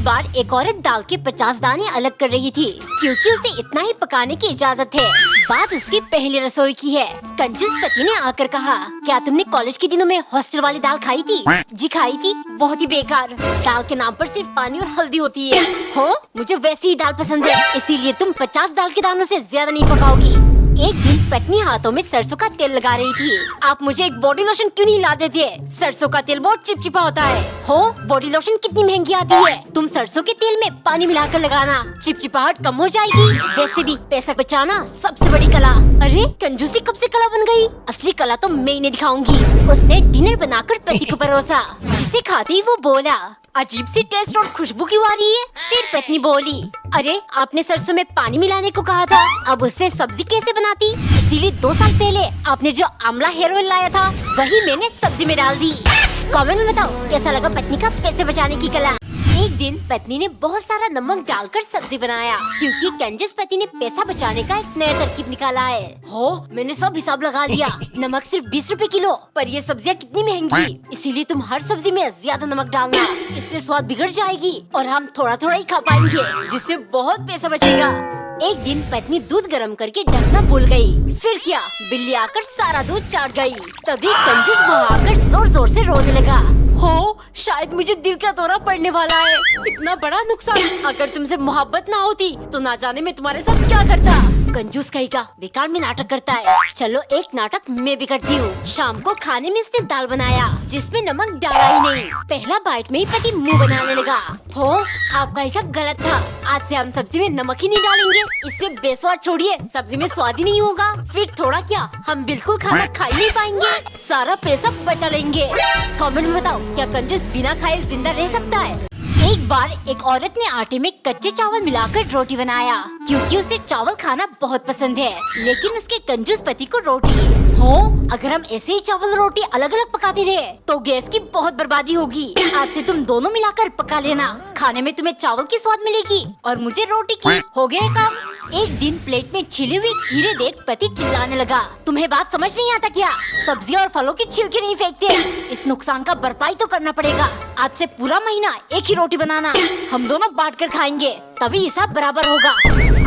एक बार एक औरत दाल के 50 दाने अलग कर रही थी क्योंकि उसे इतना ही पकाने की इजाजत है। बात उसकी पहली रसोई की है। कंजूस पति ने आकर कहा, क्या तुमने कॉलेज के दिनों में हॉस्टल वाली दाल खाई थी? जी खाई थी, बहुत ही बेकार। दाल के नाम पर सिर्फ पानी और हल्दी होती है। हो, मुझे वैसी ही दाल पसंद है, इसीलिए तुम 50 दाल के दानों से ज्यादा नहीं पकाओगी। एक दिन पत्नी हाथों में सरसों का तेल लगा रही थी। आप मुझे एक बॉडी लोशन क्यों नहीं ला देते? सरसों का तेल बहुत चिपचिपा होता है। हो, बॉडी लोशन कितनी महंगी आती है। तुम सरसों के तेल में पानी मिलाकर लगाना, चिपचिपाहट कम हो जाएगी। वैसे भी पैसा बचाना सबसे बड़ी कला। अरे कंजूसी कब से कला बन गई? असली कला तो मैं इन्हें दिखाऊंगी। उसने डिनर बनाकर पति को परोसा, जिसे खाते ही वो बोला, अजीब सी टेस्ट और खुशबू क्यों आ रही है? फिर पत्नी बोली, अरे आपने सरसों में पानी मिलाने को कहा था, अब उससे सब्जी कैसे बनाती? इसीलिए 2 साल पहले आपने जो आंवला हेयर ऑयल लाया था वही मैंने सब्जी में डाल दी। कमेंट में बताओ कैसा लगा पत्नी का पैसे बचाने की कला। एक दिन पत्नी ने बहुत सारा नमक डालकर सब्जी बनाया क्योंकि कंजूस पति ने पैसा बचाने का एक नया तरकीब निकाला है। हो, मैंने सब हिसाब लगा लिया। नमक सिर्फ 20 रुपए किलो, पर ये सब्जियां कितनी महंगी, इसीलिए तुम हर सब्जी में ज्यादा नमक डालना। इससे स्वाद बिगड़ जाएगी और हम थोड़ा थोड़ा ही खा पाएंगे, जिससे बहुत पैसा बचेगा। एक दिन पत्नी दूध गर्म करके ढकना भूल गई। फिर क्या, बिल्ली आकर सारा दूध चाट गई। तभी कंजूस वहाँ आकर जोर जोर से रोने लगा। हो, शायद मुझे दिल का दौरा पड़ने वाला है। इतना बड़ा नुकसान। अगर तुमसे मोहब्बत ना होती तो ना जाने मैं तुम्हारे साथ क्या करता। कंजूस कहेगा, बेकार में नाटक करता है। चलो एक नाटक मैं भी करती हूँ। शाम को खाने में उसने दाल बनाया जिसमें नमक डाला ही नहीं। पहला बाइट में ही पति मुंह बनाने लगा। हो, आपका हिसाब गलत था। आज से हम सब्जी में नमक ही नहीं डालेंगे, इससे बेस्वाद छोड़िए, सब्जी में स्वाद ही नहीं होगा। फिर थोड़ा क्या, हम बिल्कुल खाना खा ही नहीं पाएंगे, सारा पैसा बचा लेंगे। कमेंट में बताओ, क्या कंजूस बिना खाए जिंदा रह सकता है? एक बार एक औरत ने आटे में कच्चे चावल मिलाकर रोटी बनाया क्योंकि उसे चावल खाना बहुत पसंद है, लेकिन उसके कंजूस पति को रोटी। हो, अगर हम ऐसे ही चावल रोटी अलग अलग पकाते रहे तो गैस की बहुत बर्बादी होगी। आज से तुम दोनों मिलाकर पका लेना, खाने में तुम्हें चावल की स्वाद मिलेगी और मुझे रोटी की। हो गया काम। एक दिन प्लेट में छिले हुए खीरे देख पति चिल्लाने लगा, तुम्हें बात समझ नहीं आता क्या? सब्जी और फलों की छिलके नहीं फेंकते। इस नुकसान का भरपाई तो करना पड़ेगा। आज से पूरा महीना एक ही रोटी बनाना, हम दोनों बांट कर खाएंगे, तभी हिसाब बराबर होगा।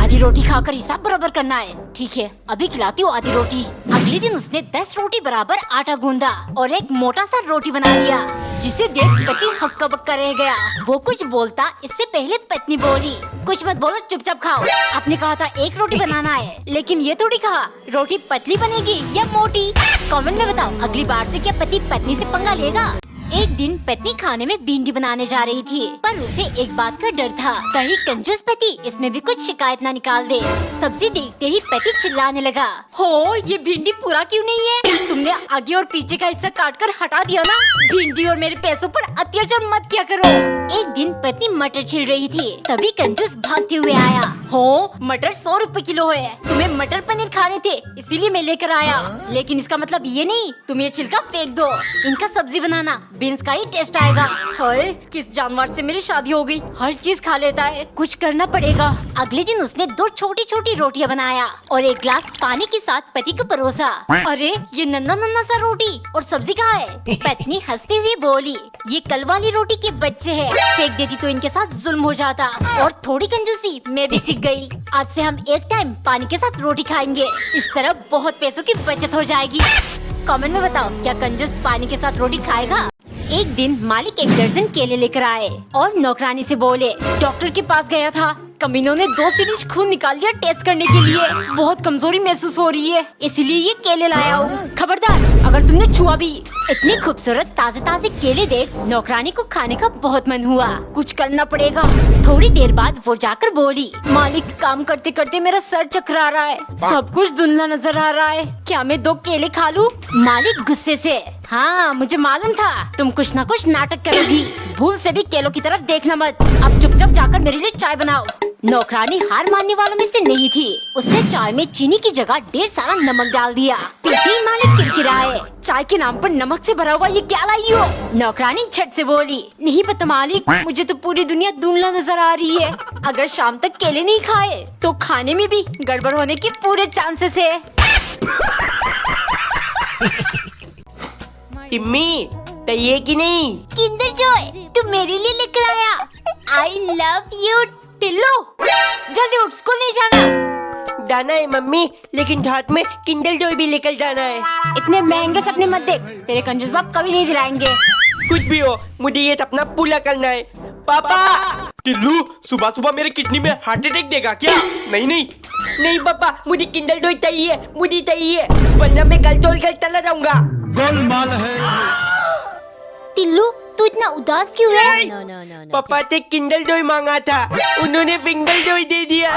आधी रोटी खाकर हिसाब बराबर करना है। ठीक है, अभी खिलाती हूँ आधी रोटी। अगले दिन उसने 10 रोटी बराबर आटा गूंदा और एक मोटा सा रोटी बना लिया, जिसे देख पति हक्का बक्का रह गया। वो कुछ बोलता इससे पहले पत्नी बोली, कुछ मत बोलो, चुपचाप खाओ। आपने कहा था एक रोटी बनाना है, लेकिन ये थोड़ी कहा रोटी पतली बनेगी या मोटी। कमेंट में बताओ, अगली बार से क्या पति पत्नी से पंगा लेगा? एक दिन पत्नी खाने में भिंडी बनाने जा रही थी, पर उसे एक बात का डर था, कहीं कंजूस पति इसमें भी कुछ शिकायत ना निकाल दे। सब्जी देखते ही पति चिल्लाने लगा, हो, ये भिंडी पूरा क्यों नहीं है? तुमने आगे और पीछे का हिस्सा काट कर हटा दिया ना। भिंडी और मेरे पैसों पर अत्याचार मत किया करो। एक दिन पत्नी मटर छिल रही थी, तभी कंजूस भागते हुए आया। हो, मटर 100 रुपए किलो है, तुम्हें मटर पनीर खाने थे इसीलिए मैं लेकर आया, लेकिन इसका मतलब ये नहीं तुम ये छिलका फेंक दो। इनका सब्जी बनाना, बीन्स का ही टेस्ट आएगा। हाय, किस जानवर से मेरी शादी हो गई, हर चीज खा लेता है, कुछ करना पड़ेगा। अगले दिन उसने 2 छोटी छोटी रोटियां बनाया और एक गिलास पानी के साथ पति को परोसा। अरे, ये नन्ना नन्ना सा रोटी और सब्जी कहाँ है? पत्नी हंसते हुए बोली, ये कल वाली रोटी के बच्चे हैं, फेंक देती तो इनके साथ जुल्म हो जाता। और थोड़ी कंजूसी मैं भी सीख गई, आज से हम एक टाइम पानी के साथ रोटी खाएंगे, इस तरह बहुत पैसों की बचत हो जाएगी। कमेंट में बताओ, क्या कंजूस पानी के साथ रोटी खाएगा? एक दिन मालिक 1 दर्जन केले लेकर आए और नौकरानी से बोले, डॉक्टर के पास गया था, कमीनों ने 2 सिरिंज खून निकाल लिया टेस्ट करने के लिए, बहुत कमजोरी महसूस हो रही है, इसलिए ये केले लाया हूँ, खबरदार अगर तुमने छुआ भी। इतने खूबसूरत ताजे ताजे केले देख नौकरानी को खाने का बहुत मन हुआ, कुछ करना पड़ेगा। थोड़ी देर बाद वो जाकर बोली, मालिक काम करते करते मेरा सर चकरा रहा है, सब कुछ धुंधला नजर आ रहा है, क्या मैं 2 केले खा लूं? मालिक गुस्से से, हाँ मुझे मालूम था तुम कुछ न कुछ नाटक करोगी, भूल से भी केलों की तरफ देखना मत, अब चुपचाप जाकर मेरे लिए चाय बनाओ। नौकरानी हार मानने वालों में से नहीं थी, उसने चाय में चीनी की जगह ढेर सारा नमक डाल दिया। पीते ही मालिक किरकिराए, चाय के नाम पर नमक से भरा हुआ ये क्या लाई हो? नौकरानी झट से बोली, नहीं पता मालिक, मुझे तो पूरी दुनिया धुंधला नजर आ रही है, अगर शाम तक केले नहीं खाए तो खाने में भी गड़बड़ होने के पूरे चांसेस है। टिम्मी, तय कि नहीं? किंडर जॉय, तू मेरे लिए लेकर आया। I love you. टिल्लू जल्दी उठ, स्कूल नहीं जाना। जाना है मम्मी, लेकिन हाथ में किंडल जॉय भी लेकर जाना है। इतने महंगे सपने मत देख, तेरे कंजूस बाप कभी नहीं दिलाएंगे। कुछ भी हो, मुझे ये सपना पूरा करना है। पापा। टिल्लू सुबह सुबह मेरे किडनी में हार्ट अटैक देगा क्या? नहीं नहीं नहीं पापा, मुझे किंडल जॉय चाहिए, मुझे चाहिए, वरना मैं कल तोड़ कर चला जाऊंगा। गोलमाल है। टिल्लू तू इतना उदास क्यों है? पापा से किंडल जॉय मांगा था, उन्होंने फिंगल जॉय दे दिया।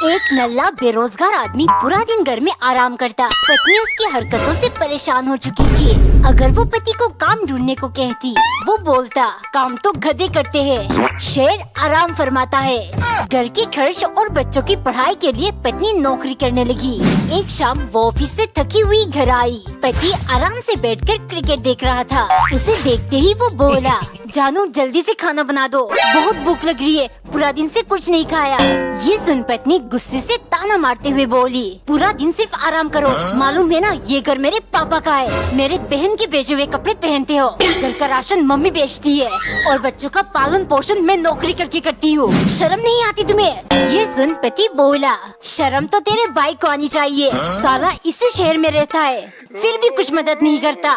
एक नल्ला बेरोजगार आदमी पूरा दिन घर में आराम करता। पत्नी उसकी हरकतों से परेशान हो चुकी थी। अगर वो पति को काम ढूंढने को कहती, वो बोलता काम तो गधे करते हैं, शेर आराम फरमाता है। घर की खर्च और बच्चों की पढ़ाई के लिए पत्नी नौकरी करने लगी। एक शाम वो ऑफिस से थकी हुई घर आई। पति आराम से बैठकर क्रिकेट देख रहा था। उसे देखते ही वो बोला, जानू जल्दी से खाना बना दो, बहुत भूख लग रही है, पूरा दिन से कुछ नहीं खाया। ये सुन पत्नी गुस्से से ताना मारते हुए बोली, पूरा दिन सिर्फ आराम करो, मालूम है ना ये घर मेरे पापा का है, मेरे बहन के बेचे हुए कपड़े पहनते हो, घर का राशन मम्मी बेचती है और बच्चों का पालन पोषण मैं नौकरी करके करती हूँ, शर्म नहीं आती तुम्हें? ये सुन पति बोला, शर्म तो तेरे भाई को आनी चाहिए, साला इसी शहर में रहता है फिर भी कुछ मदद नहीं करता।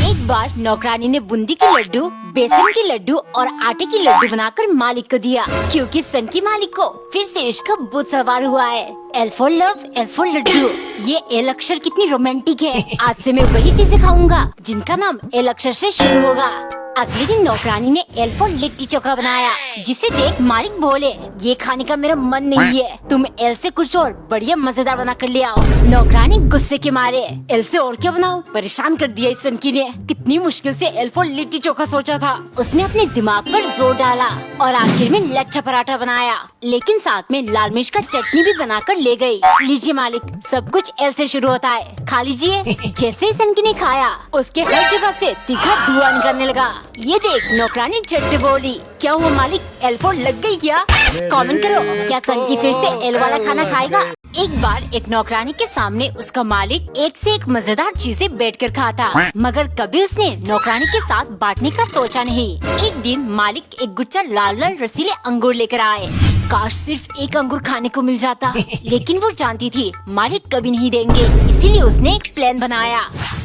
एक बार नौकरानी ने बूंदी के लड्डू, बेसन के लड्डू और आटे की लड्डू बनाकर मालिक को दिया, क्योंकि सन की मालिक को फिर से इश्क का भूत सवार हुआ है। L for love, L for laddoo. ये एल अक्षर कितनी रोमांटिक है। आज से मैं वही चीजें खाऊंगा जिनका नाम एल अक्षर से शुरू होगा। अगले दिन नौकरानी ने एल फॉर लिट्टी चोखा बनाया, जिसे देख मालिक बोले, ये खाने का मेरा मन नहीं है, तुम एल से कुछ और बढ़िया मजेदार बना कर ले आओ। नौकरानी गुस्से के मारे, एल से और क्या बनाओ, परेशान कर दिया इस सनकी ने। कितनी मुश्किल से एल फॉर लिट्टी चोखा सोचा था। उसने अपने दिमाग पर जोर डाला और आखिर में लच्छा पराठा बनाया, लेकिन साथ में लाल मिर्च का चटनी भी बनाकर ले गई। लीजिए मालिक, सब कुछ एल से शुरू होता है, खा लीजिए। जैसे ही सनकी ने खाया, उसके हर जगह से तीखा धुआं निकलने लगा। ये देख नौकरानी झट से बोली, क्या हुआ मालिक, एल फॉर लग गई क्या? कमेंट करो, क्या सनकी फिर से एल वाला खाना खाएगा? एक बार एक नौकरानी के सामने उसका मालिक एक से एक मजेदार चीजें बैठकर खाता, मगर कभी उसने नौकरानी के साथ बांटने का सोचा नहीं। एक दिन मालिक एक गुच्छा लाल लाल रसीले अंगूर लेकर आए। काश सिर्फ एक अंगूर खाने को मिल जाता, लेकिन वो जानती थी मालिक कभी नहीं देंगे, इसीलिए उसने एक प्लान बनाया।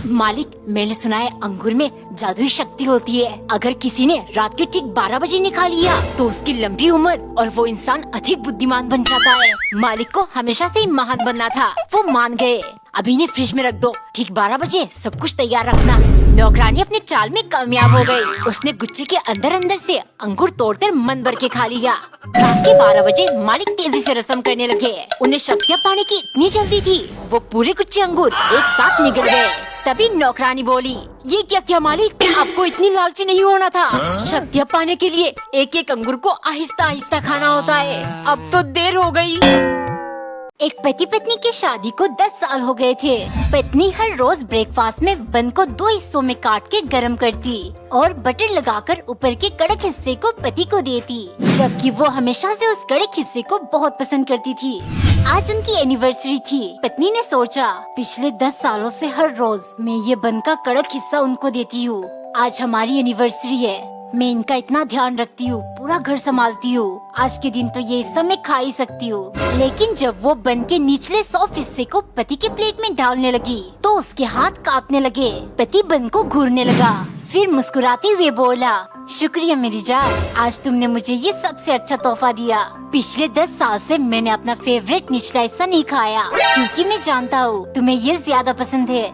मालिक, मैंने सुना है अंगूर में जादुई शक्ति होती है, अगर किसी ने रात के ठीक 12 बजे नहीं खा लिया तो उसकी लंबी उम्र और वो इंसान अधिक बुद्धिमान बन जाता है। मालिक को हमेशा से ही महान बनना था, वो मान गए। अभी इन्हें फ्रिज में रख दो, ठीक 12 बजे सब कुछ तैयार रखना। नौकरानी अपने चाल में कामयाब हो गई। उसने गुच्छे के अंदर अंदर से अंगूर तोड़कर मन भर के खा लिया। रात के 12 बजे मालिक तेजी से रसम करने लगे। उन्हें शक्तियाँ पाने की इतनी जल्दी थी, वो पूरे गुच्छे अंगूर एक साथ निगल गए। तभी नौकरानी बोली, ये क्या क्या मालिक, आपको इतनी लालची नहीं होना था। शक्तियाँ पाने के लिए एक एक अंगूर को आहिस्ता आहिस्ता खाना होता है, अब तो देर हो गई। एक पति पत्नी की शादी को 10 साल हो गए थे। पत्नी हर रोज ब्रेकफास्ट में बन को 2 हिस्सों में काट के गरम करती और बटर लगाकर ऊपर के कड़क हिस्से को पति को देती, जबकि वो हमेशा से उस कड़क हिस्से को बहुत पसंद करती थी। आज उनकी एनिवर्सरी थी। पत्नी ने सोचा, पिछले 10 सालों से हर रोज मैं ये बन का कड़क हिस्सा उनको देती हूँ, आज हमारी एनिवर्सरी है, मैं इनका इतना ध्यान रखती हूँ, पूरा घर संभालती हूँ, आज के दिन तो ये हिस्सा मैं खा ही सकती हूँ। लेकिन जब वो बन के निचले सॉफ्ट हिस्से को पति के प्लेट में डालने लगी तो उसके हाथ कांपने लगे। पति बन को घूरने लगा, फिर मुस्कुराते हुए बोला, शुक्रिया मेरी जान, आज तुमने मुझे ये सबसे अच्छा तोहफा दिया। पिछले 10 साल से मैंने अपना फेवरेट निचला हिस्सा नहीं खाया, क्योंकि मैं जानता हूँ तुम्हें ये ज्यादा पसंद है।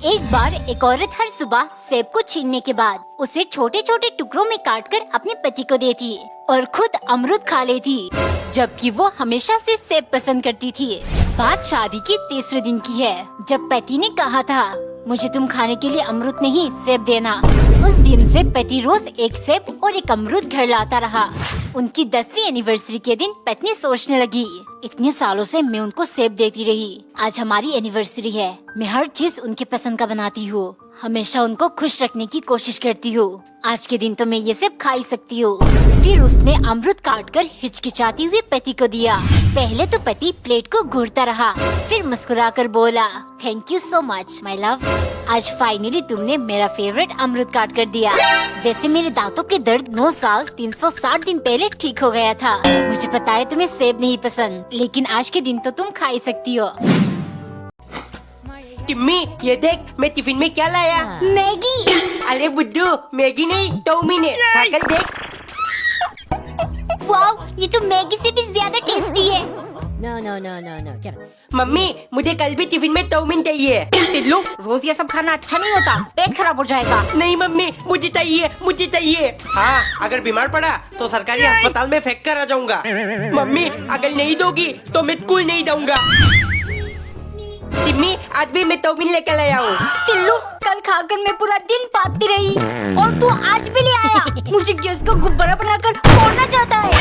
एक बार एक औरत हर सुबह सेब को छीलने के बाद उसे छोटे छोटे टुकड़ों में काटकर अपने पति को देती और खुद अमरूद खा लेती, जबकि वो हमेशा से सेब पसंद करती थी। बात शादी के 3रे दिन की है, जब पति ने कहा था, मुझे तुम खाने के लिए अमरूद नहीं सेब देना। उस दिन से पति रोज एक सेब और एक अमरूद घर लाता रहा। उनकी 10वीं एनिवर्सरी के दिन पत्नी सोचने लगी, इतने सालों से मैं उनको सेब देती रही, आज हमारी एनिवर्सरी है, मैं हर चीज उनके पसंद का बनाती हूँ, हमेशा उनको खुश रखने की कोशिश करती हूँ। आज के दिन तो मैं ये सब खा ही सकती हूँ। फिर उसने अमृत काटकर हिचकिचाती हुई पति को दिया। पहले तो पति प्लेट को घूरता रहा, फिर मुस्कुराकर बोला, thank you so much my love. आज फाइनली तुमने मेरा फेवरेट अमृत काट कर दिया। वैसे मेरे दांतों के दर्द 9 साल 360 दिन पहले ठीक हो गया था। मुझे पता है तुम्हें सेब नहीं पसंद, लेकिन आज के दिन तो तुम खा ही सकती हो। टिम्मी, ये देख मैं टिफिन में क्या लाया। मैगी। अरे बुद्धू, मैगी नहीं टोमिन है, खाकर देख। वाह, ये तो मैगी से भी ज्यादा टेस्टी है। No. मम्मी, मुझे कल भी टिफिन में टोमिन चाहिए। टिल्लू, रोज ये सब खाना अच्छा नहीं होता, पेट खराब हो जाएगा। नहीं मम्मी, मुझे चाहिए, मुझे चाहिए। हाँ, अगर बीमार पड़ा तो सरकारी अस्पताल में फेंक कर आ जाऊंगा। मम्मी, अगर नहीं दोगी तो मैं स्कूल नहीं जाऊंगा। टिम्मी, आज भी मैं टोमिन लेकर आया हूँ। टिल्लू, कल खाकर मैं पूरा दिन पाती रही और तू आज भी ले आया। मुझे गैस को गुब्बारा बनाकर फोड़ना चाहता है।